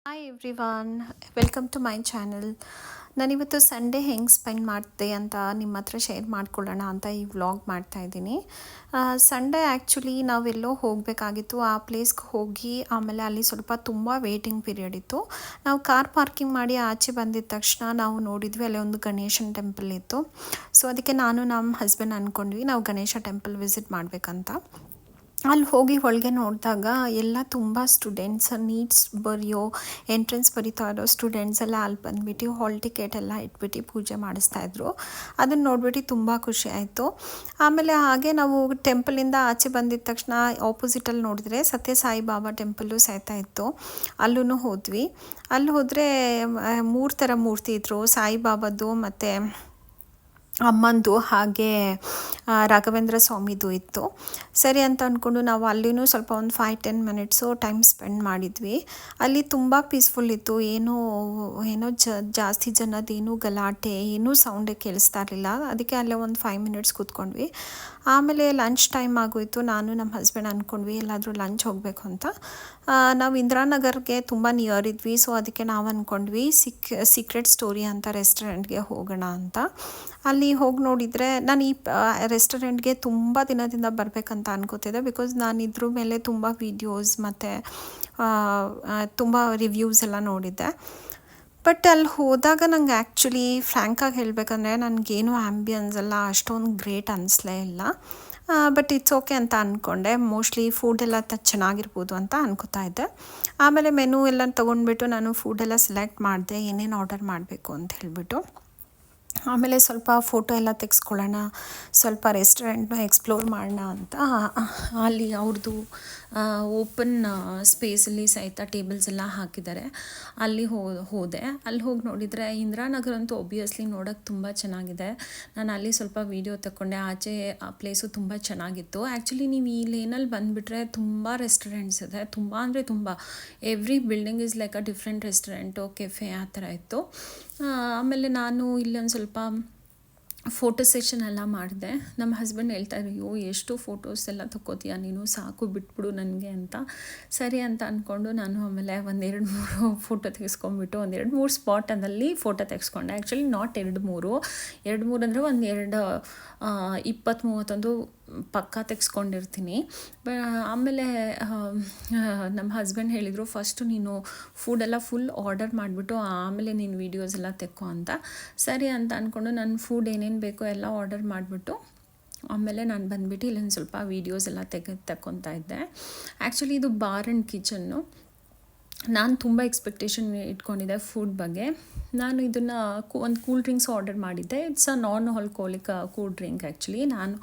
Hi everyone, welcome to my channel. ನಾನಿವತ್ತು Sunday ಹೆಂಗೆ spend ಮಾಡಿದೆ ಅಂತ ನಿಮ್ಮ ಹತ್ರ ಶೇರ್ ಮಾಡ್ಕೊಳ್ಳೋಣ ಅಂತ ಈ ವ್ಲಾಗ್ ಮಾಡ್ತಾಯಿದ್ದೀನಿ. ಸಂಡೇ ಆ್ಯಕ್ಚುಲಿ ನಾವೆಲ್ಲೋ ಹೋಗಬೇಕಾಗಿತ್ತು. ಆ ಪ್ಲೇಸ್ಗೆ ಹೋಗಿ ಆಮೇಲೆ ಅಲ್ಲಿ ಸ್ವಲ್ಪ ತುಂಬ ವೇಟಿಂಗ್ ಪೀರಿಯಡ್ ಇತ್ತು. ನಾವು ಕಾರ್ ಪಾರ್ಕಿಂಗ್ ಮಾಡಿ ಆಚೆ ಬಂದಿದ ತಕ್ಷಣ ನಾವು ನೋಡಿದ್ವಿ ಅಲ್ಲಿ ಒಂದು ಗಣೇಶನ ಟೆಂಪಲ್ ಇತ್ತು. ಸೊ ಅದಕ್ಕೆ ನಾನು ನಮ್ಮ ಹಸ್ಬೆಂಡ್ ಅಂದ್ಕೊಂಡ್ವಿ ನಾವು ಗಣೇಶ ಟೆಂಪಲ್ ವಿಸಿಟ್ ಮಾಡಬೇಕಂತ. ಅಲ್ಲಿ ಹೋಗಿ ಒಳಗೆ ನೋಡಿದಾಗ ಎಲ್ಲ ತುಂಬ ಸ್ಟೂಡೆಂಟ್ಸ್ ನೀಟ್ಸ್ ಬರೆಯೋ ಎಂಟ್ರೆನ್ಸ್ ಬರಿತಾ ಇರೋ ಸ್ಟೂಡೆಂಟ್ಸ್ ಎಲ್ಲ ಅಲ್ಲಿ ಬಂದುಬಿಟ್ಟು ಹಾಲ್ ಟಿಕೆಟ್ ಎಲ್ಲ ಇಟ್ಬಿಟ್ಟು ಪೂಜೆ ಮಾಡಿಸ್ತಾಯಿದ್ರು. ಅದನ್ನು ನೋಡ್ಬಿಟ್ಟು ತುಂಬ ಖುಷಿ ಆಯಿತು. ಆಮೇಲೆ ಹಾಗೆ ನಾವು ಟೆಂಪಲಿಂದ ಆಚೆ ಬಂದಿದ ತಕ್ಷಣ ಆಪೋಸಿಟಲ್ಲಿ ನೋಡಿದ್ರೆ ಸತ್ಯ ಸಾಯಿಬಾಬಾ ಟೆಂಪಲ್ಲು ಸಹಿತ ಇತ್ತು. ಅಲ್ಲೂ ಹೋದ್ವಿ. ಅಲ್ಲಿ ಹೋದರೆ 3 ಥರ ಮೂರ್ತಿ ಇದ್ದರು. ಸಾಯಿಬಾಬಾದ್ದು ಮತ್ತು ಅಮ್ಮಂದು ಹಾಗೆ ರಾಘವೇಂದ್ರ ಸ್ವಾಮಿದು ಇತ್ತು. ಸರಿ ಅಂತ ಅಂದ್ಕೊಂಡು ನಾವು ಅಲ್ಲಿನೂ ಸ್ವಲ್ಪ ಒಂದು 5-10 ಮಿನಿಟ್ಸು ಟೈಮ್ ಸ್ಪೆಂಡ್ ಮಾಡಿದ್ವಿ. ಅಲ್ಲಿ ತುಂಬ ಪೀಸ್ಫುಲ್ ಇತ್ತು. ಏನೋ ಜಾಸ್ತಿ ಜನದೇನು ಗಲಾಟೆ ಏನೂ ಸೌಂಡೇ ಕೇಳಿಸ್ತಾ ಇರಲಿಲ್ಲ. ಅದಕ್ಕೆ ಅಲ್ಲೇ ಒಂದು 5 ಮಿನಿಟ್ಸ್ ಕೂತ್ಕೊಂಡ್ವಿ. ಆಮೇಲೆ ಲಂಚ್ ಟೈಮ್ ಆಗೋಯಿತು. ನಾನು ನಮ್ಮ ಹಸ್ಬೆಂಡ್ ಅಂದ್ಕೊಂಡ್ವಿ ಎಲ್ಲಾದರೂ ಲಂಚ್ ಹೋಗಬೇಕು ಅಂತ. ನಾವು ಇಂದಿರಾನಗರ್ಗೆ ತುಂಬ ನಿಯರ್ ಇದ್ವಿ. ಸೊ ಅದಕ್ಕೆ ನಾವು ಅಂದ್ಕೊಂಡ್ವಿ ಸೀಕ್ರೆಟ್ ಸ್ಟೋರಿ ಅಂತ ರೆಸ್ಟೋರೆಂಟ್ಗೆ ಹೋಗೋಣ ಅಂತ. ಅಲ್ಲಿ ಹೋಗಿ ನೋಡಿದರೆ ನಾನು ಈ ರೆಸ್ಟೋರೆಂಟ್ಗೆ ತುಂಬ ದಿನದಿಂದ ಬರಬೇಕಂತ ಅನ್ಕೋತಿದ್ದೆ. ಬಿಕಾಸ್ ನಾನು ಇದ್ರ ಮೇಲೆ ತುಂಬ ವೀಡಿಯೋಸ್ ಮತ್ತು ತುಂಬ ರಿವ್ಯೂಸ್ ಎಲ್ಲ ನೋಡಿದ್ದೆ. ಬಟ್ ಅಲ್ಲಿ ಹೋದಾಗ ನಂಗೆ ಆ್ಯಕ್ಚುಲಿ ಫ್ರ್ಯಾಂಕಾಗಿ ಹೇಳಬೇಕಂದ್ರೆ ನನಗೇನು ಆ್ಯಂಬಿಯನ್ಸ್ ಎಲ್ಲ ಅಷ್ಟೊಂದು ಗ್ರೇಟ್ ಅನ್ನಿಸ್ಲೇ ಇಲ್ಲ. ಬಟ್ ಇಟ್ಸ್ ಓಕೆ ಅಂತ ಅಂದ್ಕೊಂಡೆ. ಮೋಸ್ಟ್ಲಿ ಫುಡ್ ಚೆನ್ನಾಗಿರ್ಬೋದು ಅಂತ ಅನ್ಕೋತಾ ಇದ್ದೆ. ಆಮೇಲೆ ಮೆನು ಎಲ್ಲ ತೊಗೊಂಡ್ಬಿಟ್ಟು ನಾನು ಫುಡ್ಡೆಲ್ಲ ಸೆಲೆಕ್ಟ್ ಮಾಡಿದೆ ಏನೇನು ಆರ್ಡರ್ ಮಾಡಬೇಕು ಅಂತ ಹೇಳಿಬಿಟ್ಟು. ಆಮೇಲೆ ಸ್ವಲ್ಪ ಫೋಟೋ ಎಲ್ಲ ತೆಗೆಸ್ಕೊಳ್ಳೋಣ, ಸ್ವಲ್ಪ ರೆಸ್ಟೋರೆಂಟ್ನ ಎಕ್ಸ್ಪ್ಲೋರ್ ಮಾಡೋಣ ಅಂತ ಅಲ್ಲಿ ಅವ್ರದ್ದು ಓಪನ್ ಸ್ಪೇಸಲ್ಲಿ ಸಹಿತ ಟೇಬಲ್ಸ್ ಎಲ್ಲ ಹಾಕಿದ್ದಾರೆ. ಅಲ್ಲಿ ಹೋದೆ. ಅಲ್ಲಿ ಹೋಗಿ ನೋಡಿದರೆ ಇಂದಿರಾನಗರ ಅಂತೂ ಒಬ್ವಿಯಸ್ಲಿ ನೋಡೋಕ್ಕೆ ತುಂಬ ಚೆನ್ನಾಗಿದೆ. ನಾನು ಅಲ್ಲಿ ಸ್ವಲ್ಪ ವೀಡಿಯೋ ತಗೊಂಡೆ. ಆಚೆ ಆ ಪ್ಲೇಸು ತುಂಬ ಚೆನ್ನಾಗಿತ್ತು. ಆ್ಯಕ್ಚುಲಿ ನೀವು ಈ ಲೇನಲ್ಲಿ ಬಂದುಬಿಟ್ರೆ ತುಂಬ ರೆಸ್ಟೋರೆಂಟ್ಸ್ ಇದೆ. ತುಂಬ ಅಂದರೆ ತುಂಬ every building is like a different restaurant, cafe ಆ ಥರ ಇತ್ತು. ಆಮೇಲೆ ನಾನು ಇಲ್ಲೊಂದು ಸ್ವಲ್ಪ ಫೋಟೋ ಸೆಷನ್ ಎಲ್ಲ ಮಾಡಿದೆ. ನಮ್ಮ ಹಸ್ಬೆಂಡ್ ಹೇಳ್ತಾಯಿದ್ರು, ಅಯ್ಯೋ ಎಷ್ಟು ಫೋಟೋಸ್ ಎಲ್ಲ ತಗೋತೀಯ ನೀನು, ಸಾಕು ಬಿಟ್ಬಿಡು ನನಗೆ ಅಂತ. ಸರಿ ಅಂತ ಅಂದ್ಕೊಂಡು ನಾನು ಆಮೇಲೆ 1-2-3 ಫೋಟೋ ತೆಗೆಸ್ಕೊಂಡ್ಬಿಟ್ಟು 1-2-3 ಸ್ಪಾಟಲ್ಲಿ ಫೋಟೋ ತೆಗೆಸ್ಕೊಂಡೆ. ಆ್ಯಕ್ಚುಲಿ ನಾಟ್ 2-3 ಅಂದರೆ ಒಂದು 20-30 ಪಕ್ಕ ತೆಗೆಸ್ಕೊಂಡಿರ್ತೀನಿ. ಆಮೇಲೆ ನಮ್ಮ ಹಸ್ಬೆಂಡ್ ಹೇಳಿದರು, ಫಸ್ಟು ನೀನು ಫುಡ್ಡೆಲ್ಲ ಫುಲ್ ಆರ್ಡರ್ ಮಾಡಿಬಿಟ್ಟು ಆಮೇಲೆ ನೀನು ವೀಡಿಯೋಸ್ ಎಲ್ಲ ತೆಕ್ಕೋ ಅಂತ. ಸರಿ ಅಂತ ಅಂದ್ಕೊಂಡು ನಾನು ಫುಡ್ ಏನೇನು ಬೇಕೋ ಎಲ್ಲ ಆರ್ಡರ್ ಮಾಡಿಬಿಟ್ಟು ಆಮೇಲೆ ನಾನು ಬಂದುಬಿಟ್ಟು ಇಲ್ಲೊಂದು ಸ್ವಲ್ಪ ವೀಡಿಯೋಸ್ ಎಲ್ಲ ತಗೊತಾ ಇದ್ದೆ. ಆ್ಯಕ್ಚುಲಿ ಇದು ಬಾರ್ ಆ್ಯಂಡ್ ಕಿಚನ್ನು. ನಾನು ತುಂಬ ಎಕ್ಸ್ಪೆಕ್ಟೇಷನ್ ಇಟ್ಕೊಂಡಿದ್ದೆ ಫುಡ್ ಬಗ್ಗೆ. ನಾನು ಇದನ್ನು ಒಂದು ಕೂಲ್ ಡ್ರಿಂಕ್ಸ್ ಆರ್ಡರ್ ಮಾಡಿದ್ದೆ. It's a non alcoholic cool drink. Actually ನಾನು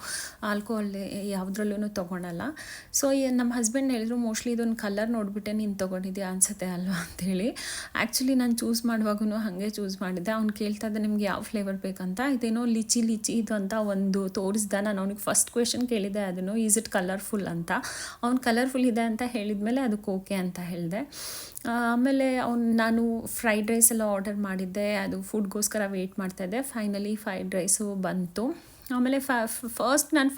ಆಲ್ಕೋಹಾಲ್ ಯಾವುದ್ರಲ್ಲೂ ತೊಗೊಳಲ್ಲ. ಸೊ ನಮ್ಮ ಹಸ್ಬೆಂಡ್ ಹೇಳಿದ್ರು, ಮೋಸ್ಟ್ಲಿ ಇದೊಂದು ಕಲರ್ ನೋಡಿಬಿಟ್ಟೆ ನೀನು ತೊಗೊಂಡಿದ್ಯಾ ಅನಿಸುತ್ತೆ ಅಲ್ವಾ ಅಂಥೇಳಿ. ಆ್ಯಕ್ಚುಲಿ ನಾನು ಚೂಸ್ ಮಾಡುವಾಗೂ ಹಾಗೆ ಚೂಸ್ ಮಾಡಿದ್ದೆ. ಅವ್ನು ಕೇಳ್ತಾ ಇದ್ದೆ ನಿಮ್ಗೆ ಯಾವ ಫ್ಲೇವರ್ ಬೇಕಂತ. ಇದೇನೋ ಲಿಚಿ ಇದು ಅಂತ ಒಂದು ತೋರಿಸ್ದೆ. ನಾನು ಅವ್ನಿಗೆ ಫಸ್ಟ್ ಕ್ವೆಶನ್ ಕೇಳಿದ್ದೆ ಅದನ್ನು, ಈಸ್ ಇಟ್ ಕಲರ್ಫುಲ್ ಅಂತ. ಅವ್ನು ಕಲರ್ಫುಲ್ ಇದೆ ಅಂತ ಹೇಳಿದ್ಮೇಲೆ ಅದಕ್ಕೆ ಓಕೆ ಅಂತ ಹೇಳಿದೆ. ಆಮೇಲೆ ನಾನು ಫ್ರೈಡ್ ರೈಸ್ ಎಲ್ಲ ಆರ್ಡರ್ ಮಾಡಿದ್ದೆ. ಅದು ಫುಡ್ಗೋಸ್ಕರ ವೆಯ್ಟ್ ಮಾಡ್ತಾಯಿದ್ದೆ. ಫೈನಲಿ ಫ್ರೈಡ್ ರೈಸು ಬಂತು. ಆಮೇಲೆ ಫಸ್ಟ್ ನಾನು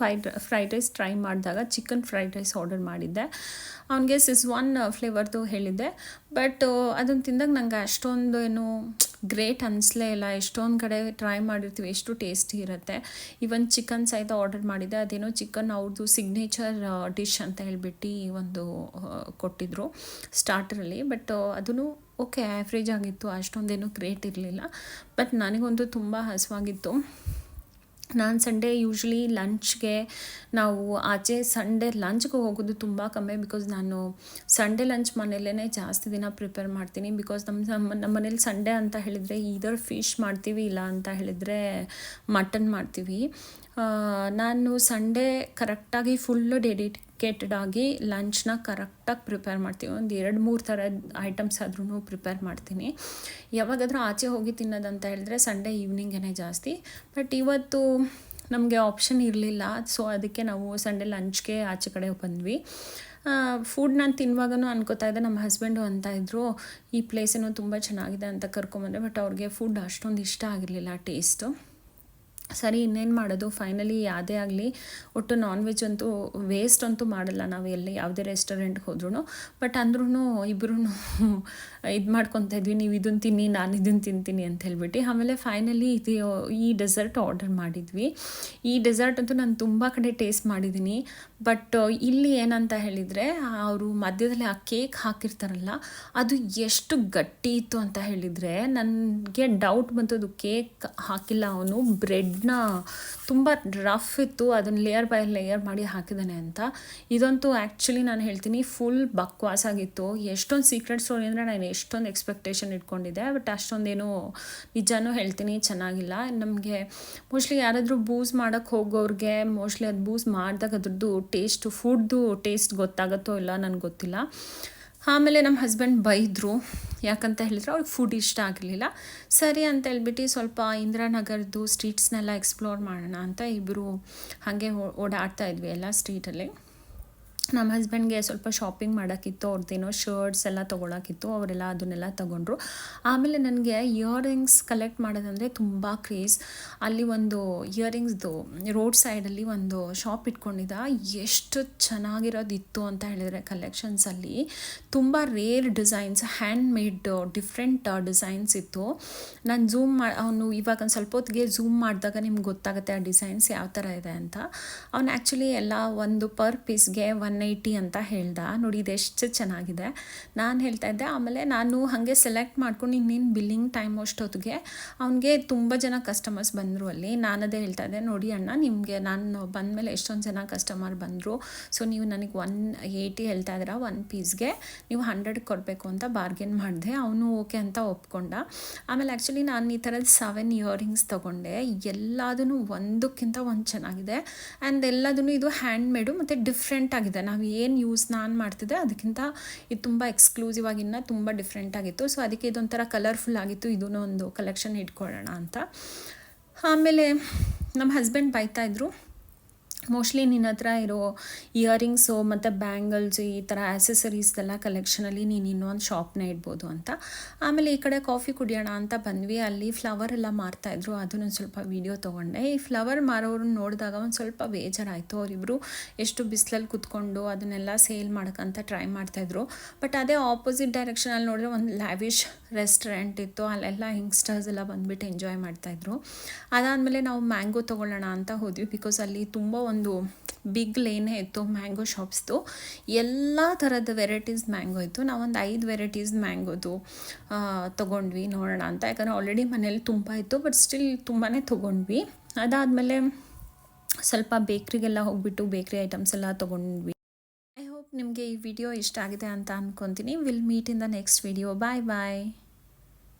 ಫ್ರೈಡ್ ರೈಸ್ ಟ್ರೈ ಮಾಡಿದಾಗ ಚಿಕನ್ ಫ್ರೈಡ್ ರೈಸ್ ಆರ್ಡರ್ ಮಾಡಿದ್ದೆ. ಅವನಿಗೆ ಸಿಸ್ವಾನ್ ಫ್ಲೇವರ್ದು ಹೇಳಿದ್ದೆ. ಬಟ್ ಅದನ್ನು ತಿಂದಾಗ ನಂಗೆ ಅಷ್ಟೊಂದು ಏನು ಗ್ರೇಟ್ ಅನ್ನಿಸ್ಲೇ ಇಲ್ಲ. ಎಷ್ಟೊಂದು ಕಡೆ ಟ್ರೈ ಮಾಡಿರ್ತೀವಿ, ಎಷ್ಟು ಟೇಸ್ಟಿ ಇರುತ್ತೆ. ಇವನ್ ಚಿಕನ್ ಸಹಿತ ಆರ್ಡರ್ ಮಾಡಿದ್ದೆ. ಅದೇನೋ ಚಿಕನ್ ಅವ್ರದ್ದು ಸಿಗ್ನೇಚರ್ ಡಿಶ್ ಅಂತ ಹೇಳ್ಬಿಟ್ಟು ಒಂದು ಕೊಟ್ಟಿದ್ದರು ಸ್ಟಾರ್ಟರಲ್ಲಿ. ಬಟ್ ಅದೂ ಓಕೆ ಆ್ಯಾವ್ರೇಜ್ ಆಗಿತ್ತು, ಅಷ್ಟೊಂದೇನು ಗ್ರೇಟ್ ಇರಲಿಲ್ಲ. ಬಟ್ ನನಗಂತೂ ತುಂಬ ಹಸಿವಾಗಿತ್ತು. ನಾನು ಸಂಡೇ ಯೂಶ್ವಲಿ ಲಂಚ್ಗೆ ನಾವು ಆಚೆ ಸಂಡೇ ಲಂಚ್ಗೆ ಹೋಗೋದು ತುಂಬ ಕಮ್ಮಿ. ಬಿಕಾಸ್ ನಾನು ಸಂಡೇ ಲಂಚ್ ಮನೆಯಲ್ಲೇ ಜಾಸ್ತಿ ದಿನ ಪ್ರಿಪೇರ್ ಮಾಡ್ತೀನಿ. ಬಿಕಾಸ್ ನಮ್ಮ ಮನೇಲಿ ಸಂಡೇ ಅಂತ ಹೇಳಿದರೆ ಈದರ್ ಫಿಶ್ ಮಾಡ್ತೀವಿ, ಇಲ್ಲ ಅಂತ ಹೇಳಿದರೆ ಮಟನ್ ಮಾಡ್ತೀವಿ. ನಾನು ಸಂಡೇ ಕರೆಕ್ಟಾಗಿ ಫುಲ್ಲು ಡೆಡಿಕೇಟೆಡ್ ಆಗಿ ಲಂಚ್ನ ಕರೆಕ್ಟಾಗಿ ಪ್ರಿಪೇರ್ ಮಾಡ್ತೀವಿ. ಒಂದು 2-3 ಥರದ ಐಟಮ್ಸ್ ಆದ್ರೂ ಪ್ರಿಪೇರ್ ಮಾಡ್ತೀನಿ. ಯಾವಾಗಾದರೂ ಆಚೆ ಹೋಗಿ ತಿನ್ನೋದಂತ ಹೇಳಿದ್ರೆ ಸಂಡೇ ಈವ್ನಿಂಗೇ ಜಾಸ್ತಿ. ಬಟ್ ಇವತ್ತು ನಮಗೆ ಆಪ್ಷನ್ ಇರಲಿಲ್ಲ. ಸೊ ಅದಕ್ಕೆ ನಾವು ಸಂಡೇ ಲಂಚ್ಗೆ ಆಚೆ ಕಡೆ ಬಂದ್ವಿ. ಫುಡ್ ನಾನು ತಿನ್ನುವಾಗೂ ಅನ್ಕೋತಾ ಇದ್ದೆ, ನಮ್ಮ ಹಸ್ಬೆಂಡು ಅಂತ ಇದ್ದರು ಈ ಪ್ಲೇಸೇನೋ ತುಂಬ ಚೆನ್ನಾಗಿದೆ ಅಂತ ಕರ್ಕೊಂಬಂದೆ. ಬಟ್ ಅವ್ರಿಗೆ ಫುಡ್ ಅಷ್ಟೊಂದು ಇಷ್ಟ ಆಗಿರಲಿಲ್ಲ ಟೇಸ್ಟು. ಸರಿ ಇನ್ನೇನು ಮಾಡೋದು, ಫೈನಲಿ ಯಾವುದೇ ಆಗಲಿ ಒಟ್ಟು ನಾನ್ ವೆಜ್ ಅಂತೂ ವೇಸ್ಟ್ ಅಂತೂ ಮಾಡಲ್ಲ ನಾವು ಎಲ್ಲಿ ಯಾವುದೇ ರೆಸ್ಟೋರೆಂಟ್ಗೆ ಹೋದ್ರೂ. ಬಟ್ ಅಂದ್ರೂ ಇಬ್ಬರೂ ಇದು ಮಾಡ್ಕೊತಾ ಇದ್ವಿ, ನೀವು ಇದನ್ನು ತಿನ್ನಿ ನಾನು ಇದನ್ನು ತಿಂತೀನಿ ಅಂತ ಹೇಳ್ಬಿಟ್ಟು. ಆಮೇಲೆ ಫೈನಲಿ ಈ ಡೆಸರ್ಟ್ ಆರ್ಡರ್ ಮಾಡಿದ್ವಿ. ಈ ಡೆಸರ್ಟ್ ಅಂತೂ ನಾನು ತುಂಬ ಕಡೆ ಟೇಸ್ಟ್ ಮಾಡಿದ್ದೀನಿ. ಬಟ್ ಇಲ್ಲಿ ಏನಂತ ಹೇಳಿದರೆ, ಅವರು ಮಧ್ಯದಲ್ಲಿ ಆ ಕೇಕ್ ಹಾಕಿರ್ತಾರಲ್ಲ ಅದು ಎಷ್ಟು ಗಟ್ಟಿ ಇತ್ತು ಅಂತ ಹೇಳಿದರೆ, ನನಗೆ ಡೌಟ್ ಬಂತು ಅದು ಕೇಕ್ ಹಾಕಿಲ್ಲ ಅವನು, ಬ್ರೆಡ್ನ ತುಂಬ ರಫ್ ಇತ್ತು, ಅದನ್ನು ಲೇಯರ್ ಬೈ ಲೇಯರ್ ಮಾಡಿ ಹಾಕಿದ್ದಾನೆ ಅಂತ. ಇದಂತೂ ಆ್ಯಕ್ಚುಲಿ ನಾನು ಹೇಳ್ತೀನಿ ಫುಲ್ ಬಕ್ವಾಸಾಗಿತ್ತು. ಎಷ್ಟೊಂದು ಸೀಕ್ರೆಟ್ ಸ್ಟೋರಿ ಅಂದರೆ ನಾನು ಎಷ್ಟೊಂದು ಎಕ್ಸ್ಪೆಕ್ಟೇಷನ್ ಇಟ್ಕೊಂಡಿದ್ದೆ, ಬಟ್ ಅಷ್ಟೊಂದೇನು ನಿಜನೂ ಹೇಳ್ತೀನಿ ಚೆನ್ನಾಗಿಲ್ಲ. ನಮಗೆ ಮೋಸ್ಟ್ಲಿ ಯಾರಾದರೂ ಬೂಸ್ ಮಾಡೋಕ್ಕೆ ಹೋಗೋರಿಗೆ ಮೋಸ್ಟ್ಲಿ ಅದು ಬೂಸ್ ಮಾಡಿದಾಗ ಅದ್ರದ್ದು ಫುಡ್ದು ಟೇಸ್ಟ್ ಗೊತ್ತಾಗುತ್ತೋ ಇಲ್ಲ ನನಗೆ ಗೊತ್ತಿಲ್ಲ. ಆಮೇಲೆ ನಮ್ಮ ಹಸ್ಬೆಂಡ್ ಬೈದರು, ಯಾಕಂತ ಹೇಳಿದ್ರೆ ಅವ್ರಿಗೆ ಫುಡ್ ಇಷ್ಟ ಆಗಲಿಲ್ಲ. ಸರಿ ಅಂತ ಹೇಳ್ಬಿಟ್ಟು ಸ್ವಲ್ಪ ಇಂದಿರಾನಗರದ್ದು ಸ್ಟ್ರೀಟ್ಸ್ನೆಲ್ಲ ಎಕ್ಸ್ಪ್ಲೋರ್ ಮಾಡೋಣ ಅಂತ ಇಬ್ಬರು ಹಾಗೆ ಓಡಾಡ್ತಾ ಇದ್ವಿ ಎಲ್ಲ ಸ್ಟ್ರೀಟಲ್ಲಿ. ನಮ್ಮ ಹಸ್ಬೆಂಡ್ಗೆ ಸ್ವಲ್ಪ ಶಾಪಿಂಗ್ ಮಾಡೋಕ್ಕಿತ್ತು, ಅವ್ರದ್ದೇನೋ ಶರ್ಟ್ಸ್ ಎಲ್ಲ ತೊಗೊಳಕ್ಕಿತ್ತು, ಅವರೆಲ್ಲ ಅದನ್ನೆಲ್ಲ ತೊಗೊಂಡ್ರು. ಆಮೇಲೆ ನನಗೆ ಇಯರಿಂಗ್ಸ್ ಕಲೆಕ್ಟ್ ಮಾಡೋದಂದರೆ ತುಂಬ ಕ್ರೇಜ್. ಅಲ್ಲಿ ಒಂದು ಇಯರಿಂಗ್ಸ್ದು ರೋಡ್ ಸೈಡಲ್ಲಿ ಒಂದು ಶಾಪ್ ಇಟ್ಕೊಂಡಿದ್ದ, ಎಷ್ಟು ಚೆನ್ನಾಗಿರೋದಿತ್ತು ಅಂತ ಹೇಳಿದರೆ ಕಲೆಕ್ಷನ್ಸಲ್ಲಿ ತುಂಬ rare designs, hand made different designs ಇತ್ತು. ನಾನು ಅವನು ಇವಾಗ ಒಂದು ಸ್ವಲ್ಪ ಹೊತ್ತಿಗೆ ಝೂಮ್ ಮಾಡಿದಾಗ ನಿಮ್ಗೆ ಗೊತ್ತಾಗುತ್ತೆ ಆ ಡಿಸೈನ್ಸ್ ಯಾವ ಥರ ಇದೆ ಅಂತ. ಅವನು ಆ್ಯಕ್ಚುಲಿ ಎಲ್ಲ ಒಂದು ಪರ್ ಪೀಸ್ಗೆ 180 ಅಂತ ಹೇಳ್ದ. ನೋಡಿ ಇದೆಷ್ಟು ಚೆನ್ನಾಗಿದೆ, ನಾನು ಹೇಳ್ತಾ ಇದ್ದೆ. ಆಮೇಲೆ ನಾನು ಹಾಗೆ ಸೆಲೆಕ್ಟ್ ಮಾಡ್ಕೊಂಡು ಇನ್ನೇನು ಬಿಲ್ಲಿಂಗ್ ಟೈಮ್ ಅಷ್ಟೊತ್ತಿಗೆ ಅವನಿಗೆ ತುಂಬ ಜನ ಕಸ್ಟಮರ್ಸ್ ಬಂದರು ಅಲ್ಲಿ. ನಾನದೇ ಹೇಳ್ತಾ ಇದ್ದೆ, ನೋಡಿ ಅಣ್ಣ ನಿಮಗೆ ನಾನು ಬಂದಮೇಲೆ ಎಷ್ಟೊಂದು ಜನ ಕಸ್ಟಮರ್ ಬಂದರು, ಸೊ ನೀವು ನನಗೆ 180 ಹೇಳ್ತಾ ಇದ್ದೀರಾ, 1 ಪೀಸ್ಗೆ ನೀವು 100 ಕೊಡಬೇಕು ಅಂತ ಬಾರ್ಗೇನ್ ಮಾಡಿದೆ. ಅವನು ಓಕೆ ಅಂತ ಒಪ್ಕೊಂಡ. ಆಮೇಲೆ ಆ್ಯಕ್ಚುಲಿ ನಾನು ಈ ಥರದ 7 ಇಯರಿಂಗ್ಸ್ ತೊಗೊಂಡೆ. ಎಲ್ಲದೂ ಒಂದಕ್ಕಿಂತ ಒಂದು ಚೆನ್ನಾಗಿದೆ, ಆ್ಯಂಡ್ ಎಲ್ಲದೂ ಇದು ಹ್ಯಾಂಡ್ ಮೇಡು ಮತ್ತು ಡಿಫ್ರೆಂಟ್ ಆಗಿದೆ. ನಾವು ಏನು ನಾನು ಮಾಡ್ತಿದ್ದೆ ಅದಕ್ಕಿಂತ ಇದು ತುಂಬ ಎಕ್ಸ್ಕ್ಲೂಸಿವ್ ಆಗಿನ್ನ ತುಂಬ ಡಿಫ್ರೆಂಟ್ ಆಗಿತ್ತು. ಸೊ ಅದಕ್ಕೆ ಇದೊಂಥರ ಕಲರ್ಫುಲ್ ಆಗಿತ್ತು, ಇದೂ ಒಂದು ಕಲೆಕ್ಷನ್ ಇಟ್ಕೊಳ್ಳೋಣ ಅಂತ. ಆಮೇಲೆ ನಮ್ಮ ಹಸ್ಬೆಂಡ್ ಬೈತಾಯಿದ್ರು, ಮೋಸ್ಟ್ಲಿ ನಿನ್ನ ಹತ್ರ ಇರೋ ಇಯರಿಂಗ್ಸು ಮತ್ತು ಬ್ಯಾಂಗಲ್ಸ್ ಈ ಥರ ಆ್ಯಸೆಸರೀಸ್ದೆಲ್ಲ ಕಲೆಕ್ಷನಲ್ಲಿ ನೀನು ಇನ್ನೊಂದು ಶಾಪ್ನ ಇಡ್ಬೋದು ಅಂತ. ಆಮೇಲೆ ಈ ಕಡೆ ಕಾಫಿ ಕುಡಿಯೋಣ ಅಂತ ಬಂದ್ವಿ. ಅಲ್ಲಿ ಫ್ಲವರ್ ಎಲ್ಲ ಮಾರ್ತಾಯಿದ್ರು, ಅದನ್ನು ಸ್ವಲ್ಪ ವೀಡಿಯೋ ತೊಗೊಂಡೆ. ಈ ಫ್ಲವರ್ ಮಾರೋರನ್ನ ನೋಡಿದಾಗ ಒಂದು ಸ್ವಲ್ಪ ಬೇಜಾರಾಯಿತು. ಅವರಿಬ್ಬರು ಎಷ್ಟು ಬಿಸಿಲಲ್ಲಿ ಕುತ್ಕೊಂಡು ಅದನ್ನೆಲ್ಲ ಸೇಲ್ ಮಾಡೋಕ್ಕಂತ ಟ್ರೈ ಮಾಡ್ತಾಯಿದ್ರು. ಬಟ್ ಅದೇ ಆಪೋಸಿಟ್ ಡೈರೆಕ್ಷನಲ್ಲಿ ನೋಡಿದ್ರೆ ಒಂದು ಲ್ಯಾವಿಶ್ ರೆಸ್ಟೋರೆಂಟ್ ಇತ್ತು, ಅಲ್ಲೆಲ್ಲ ಯಂಗ್ಸ್ಟರ್ಸ್ ಎಲ್ಲ ಬಂದುಬಿಟ್ಟು ಎಂಜಾಯ್ ಮಾಡ್ತಾಯಿದ್ರು. ಅದಾದಮೇಲೆ ನಾವು ಮ್ಯಾಂಗೋ ತೊಗೊಳ್ಳೋಣ ಅಂತ ಹೋದ್ವಿ, ಬಿಕಾಸ್ ಅಲ್ಲಿ ತುಂಬ ಒಂದು ಬಿಗ್ ಲೇನೇ ಇತ್ತು ಮ್ಯಾಂಗೋ ಶಾಪ್ಸ್ದು. ಎಲ್ಲ ಥರದ ವೆರೈಟೀಸ್ ಮ್ಯಾಂಗೋ ಇತ್ತು. ನಾವೊಂದು 5 ವೆರೈಟೀಸ್ ಮ್ಯಾಂಗೋದು ತೊಗೊಂಡ್ವಿ ನೋಡೋಣ ಅಂತ, ಯಾಕಂದರೆ ಆಲ್ರೆಡಿ ಮನೇಲಿ ತುಂಬ ಇತ್ತು, ಬಟ್ ಸ್ಟಿಲ್ ತುಂಬಾ ತೊಗೊಂಡ್ವಿ. ಅದಾದಮೇಲೆ ಸ್ವಲ್ಪ ಬೇಕ್ರಿಗೆಲ್ಲ ಹೋಗ್ಬಿಟ್ಟು ಬೇಕ್ರಿ ಐಟಮ್ಸ್ ಎಲ್ಲ ತೊಗೊಂಡ್ವಿ. ಐ ಹೋಪ್ ನಿಮಗೆ ಈ ವಿಡಿಯೋ ಇಷ್ಟ ಆಗಿದೆ ಅಂತ ಅಂದ್ಕೊತೀನಿ. Will meet in the next video. Bye bye.